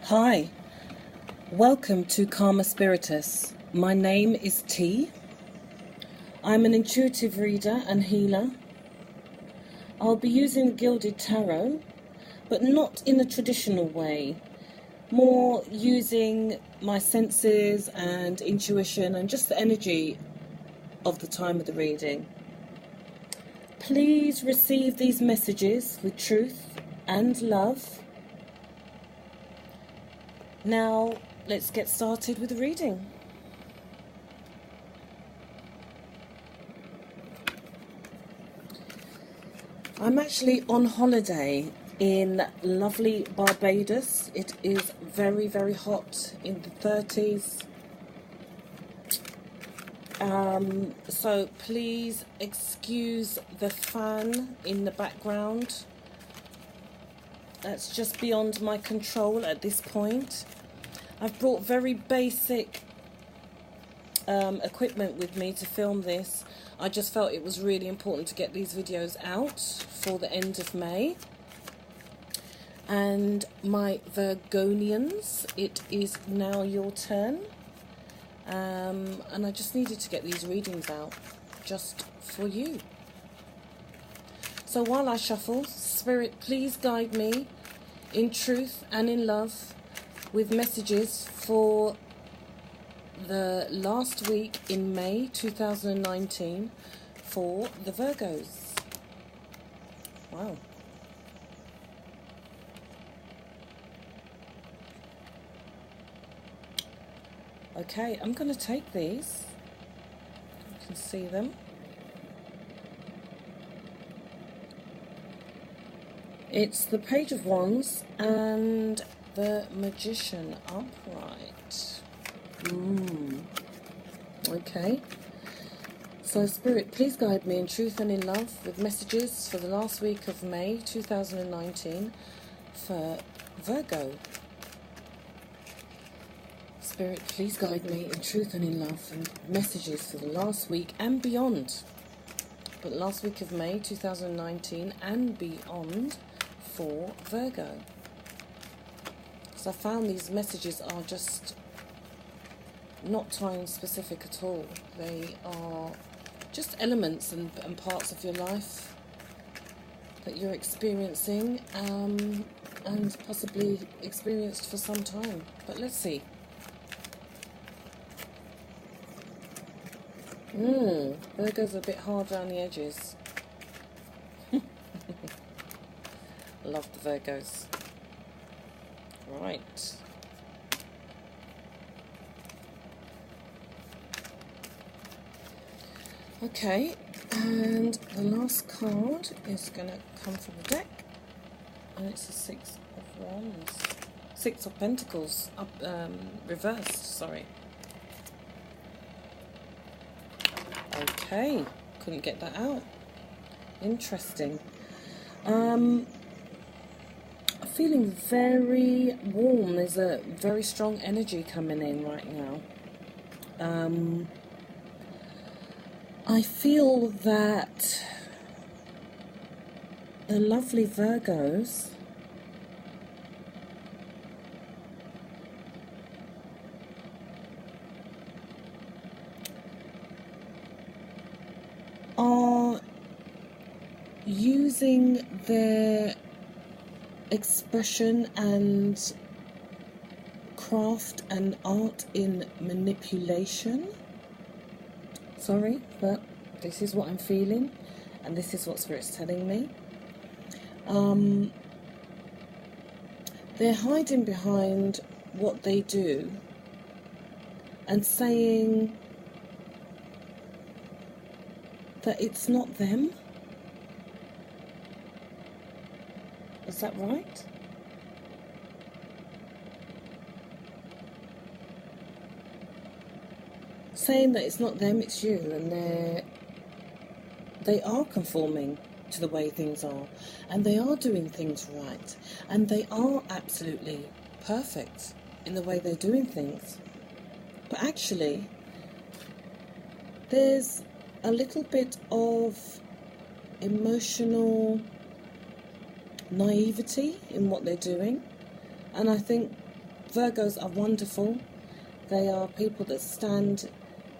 Hi, welcome to Karmaspiritus. My name is T. I'm an intuitive reader and healer. I'll be using the Gilded Tarot, but not in a traditional way. More using my senses and intuition and just the energy of the time of the reading. Please receive these messages with truth and love. Now, let's get started with the reading. I'm actually on holiday in lovely Barbados. It is very, very hot, in the 30s. So please excuse the fan in the background. That's just beyond my control at this point. I've brought very basic equipment with me to film this. I just felt it was really important to get these videos out for the end of May. And my Virgonians, it is now your turn. And I just needed to get these readings out just for you. So while I shuffle, Spirit, please guide me in truth and in love with messages for the last week in May 2019 for the Virgos. Wow. Okay, I'm going to take these. You can see them. It's the Page of Wands and the Magician upright. Okay. So Spirit, please guide me in truth and in love with messages for the last week of May 2019 for Virgo. Spirit, please guide me in truth and in love with messages for the last week and beyond. But last week of May 2019 and beyond for Virgo. So I found these messages are just not time specific at all. They are just elements and parts of your life that you're experiencing and possibly experienced for some time. But let's see. Virgo's a bit hard around the edges. Love the Virgos. Right. Okay, and the last card is going to come from the deck, and it's the Six of Wands. Six of Pentacles, reversed, sorry. Okay, couldn't get that out. Interesting. I'm feeling very warm. There's a very strong energy coming in right now. I feel that the lovely Virgos are using their expression and craft and art in manipulation. Sorry, but this is what I'm feeling, and this is what Spirit's telling me. They're hiding behind what they do and saying that it's not them. Is that right? Saying that it's not them, it's you, and they are conforming to the way things are, and they are doing things right, and they are absolutely perfect in the way they're doing things. But actually, there's a little bit of emotional naivety in what they're doing, and I think Virgos are wonderful. They are people that stand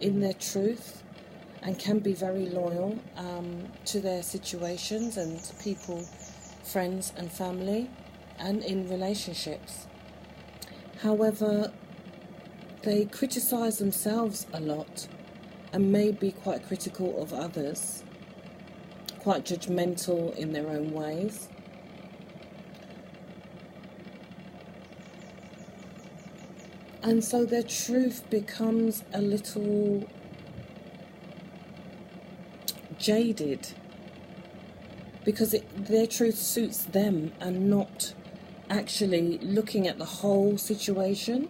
in their truth and can be very loyal to their situations and people, friends and family, and in relationships. However, they criticise themselves a lot and may be quite critical of others, quite judgmental in their own ways. And so their truth becomes a little jaded because their truth suits them and not actually looking at the whole situation.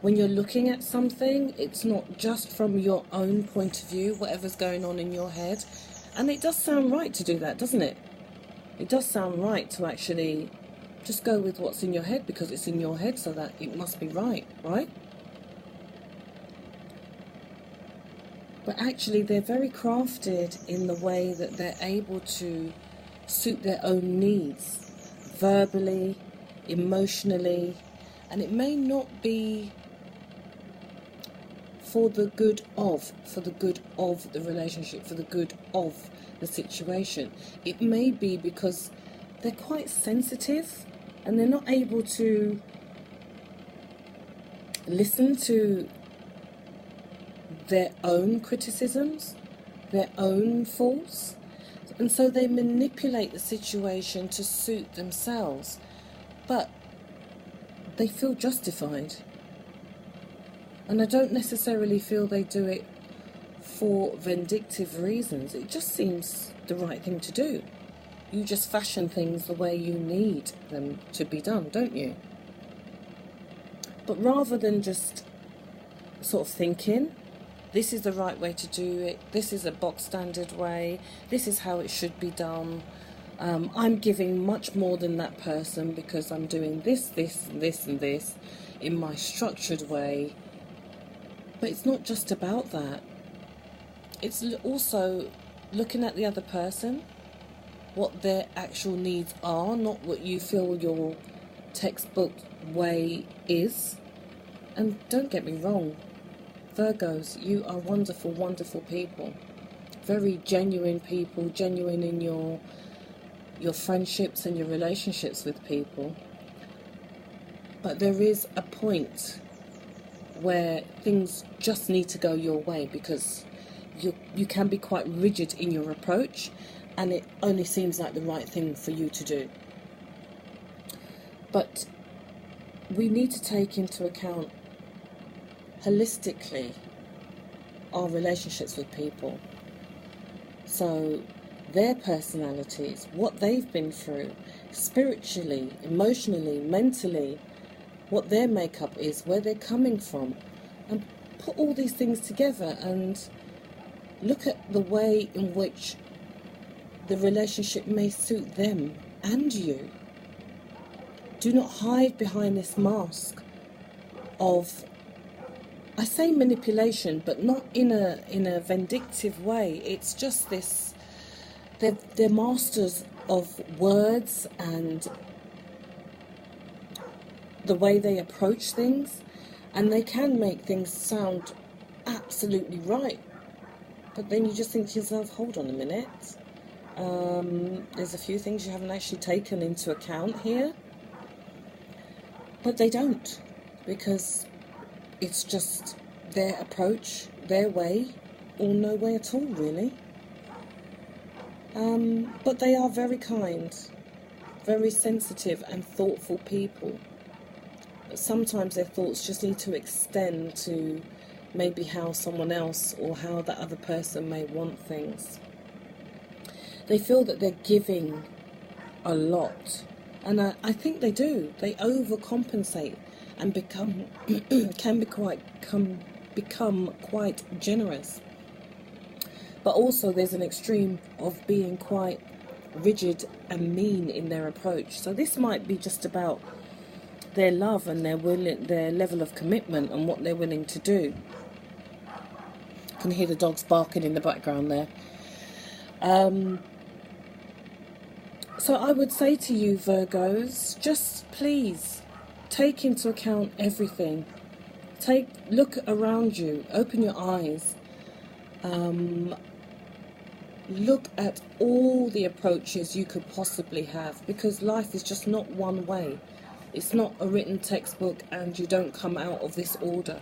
When you're looking at something, it's not just from your own point of view, whatever's going on in your head. And it does sound right to do that, doesn't it? It does sound right to actually just go with what's in your head because it's in your head, so that it must be right, right? But actually they're very crafted in the way that they're able to suit their own needs, verbally, emotionally, and it may not be for the good of the relationship, for the good of the situation. It may be because they're quite sensitive and they're not able to listen to their own criticisms, their own faults, and so they manipulate the situation to suit themselves, but they feel justified. And I don't necessarily feel they do it for vindictive reasons. It just seems the right thing to do. You just fashion things the way you need them to be done, don't you? But rather than just sort of thinking, this is the right way to do it, this is a box standard way, this is how it should be done, I'm giving much more than that person because I'm doing this, this, and this, and this in my structured way. But it's not just about that. It's also looking at the other person, what their actual needs are, not what you feel your textbook way is. And don't get me wrong, Virgos, you are wonderful, wonderful people. Very genuine people, genuine in your friendships and your relationships with people. But there is a point where things just need to go your way because you can be quite rigid in your approach and it only seems like the right thing for you to do. But we need to take into account holistically our relationships with people. So their personalities, what they've been through, spiritually, emotionally, mentally, what their makeup is, where they're coming from, and put all these things together and look at the way in which the relationship may suit them and you. Do not hide behind this mask of, I say manipulation, but not in a vindictive way. It's just this, they're masters of words and the way they approach things, and they can make things sound absolutely right. But then you just think to yourself, hold on a minute, there's a few things you haven't actually taken into account here. But they don't, because it's just their approach, their way, or no way at all, really. But they are very kind, very sensitive and thoughtful people. But sometimes their thoughts just need to extend to maybe how someone else or how that other person may want things. They feel that they're giving a lot, and I think they do. They overcompensate and become quite generous. But also there's an extreme of being quite rigid and mean in their approach. So this might be just about their love and their level of commitment and what they're willing to do. You can hear the dogs barking in the background there. So I would say to you, Virgos, just please take into account everything. Look around you, open your eyes, look at all the approaches you could possibly have, because life is just not one way. It's not a written textbook and you don't come out of this order.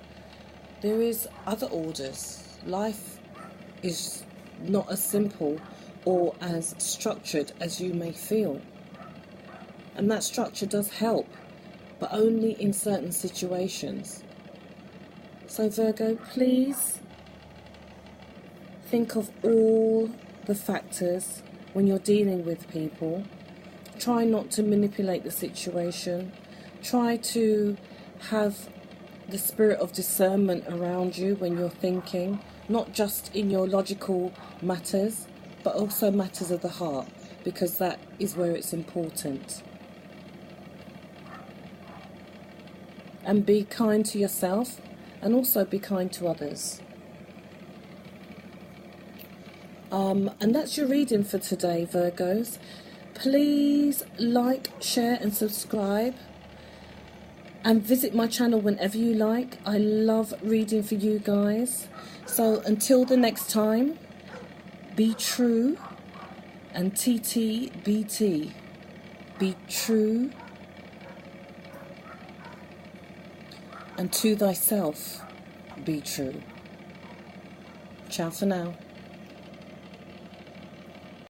There is other orders. Life is not as simple or as structured as you may feel. And that structure does help, but only in certain situations. So Virgo, please think of all the factors when you're dealing with people. Try not to manipulate the situation. Try to have the spirit of discernment around you when you're thinking, not just in your logical matters, but also matters of the heart, because that is where it's important. And be kind to yourself, and also be kind to others. And that's your reading for today, Virgos. Please like, share and subscribe. And visit my channel whenever you like. I love reading for you guys. So until the next time, be true and TTBT. Be true and to thyself be true. Ciao for now.